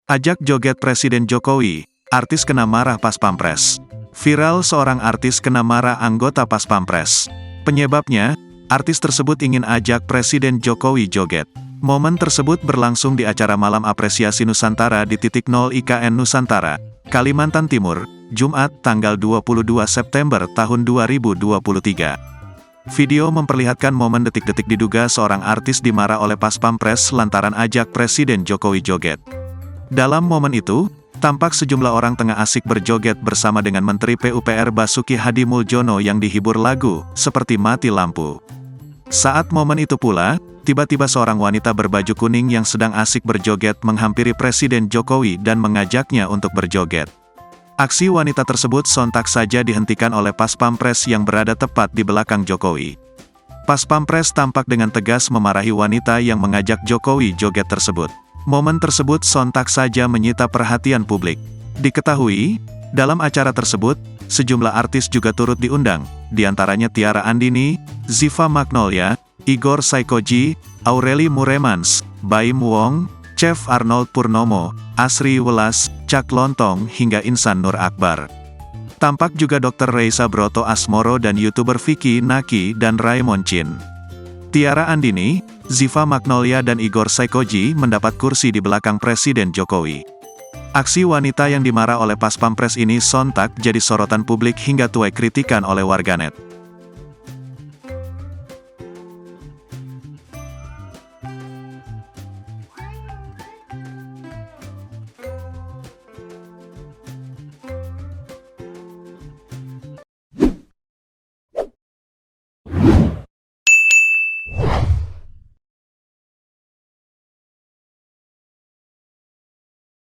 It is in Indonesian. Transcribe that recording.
Ajak joget Presiden Jokowi, artis kena marah pas pampres. Viral seorang artis kena marah anggota pas pampres. Penyebabnya, artis tersebut ingin ajak Presiden Jokowi joget. Momen tersebut berlangsung di acara Malam Apresiasi Nusantara di Titik Nol IKN Nusantara, Kalimantan Timur, Jumat tanggal 22 September tahun 2023. Video memperlihatkan momen detik-detik diduga seorang artis dimarah oleh pas pampres lantaran ajak Presiden Jokowi joget. Dalam momen itu, tampak sejumlah orang tengah asik berjoget bersama dengan Menteri PUPR Basuki Hadi Muljono yang dihibur lagu, seperti Mati Lampu. Saat momen itu pula, tiba-tiba seorang wanita berbaju kuning yang sedang asik berjoget menghampiri Presiden Jokowi dan mengajaknya untuk berjoget. Aksi wanita tersebut sontak saja dihentikan oleh pas pampres yang berada tepat di belakang Jokowi. Pas pampres tampak dengan tegas memarahi wanita yang mengajak Jokowi joget tersebut. Momen tersebut sontak saja menyita perhatian publik. Diketahui, dalam acara tersebut, sejumlah artis juga turut diundang, diantaranya Tiara Andini, Ziva Magnolia, Igor Saikoji, Aureli Muremans, Baim Wong, Chef Arnold Purnomo, Asri Welas, Cak Lontong hingga Insan Nur Akbar. Tampak juga Dr. Reysa Broto Asmoro dan YouTuber Vicky Naki dan Raymond Chin. Tiara Andini, Ziva Magnolia dan Igor Saikoji mendapat kursi di belakang Presiden Jokowi. Aksi wanita yang dimarah oleh pas pampres ini sontak jadi sorotan publik hingga tuai kritikan oleh warganet.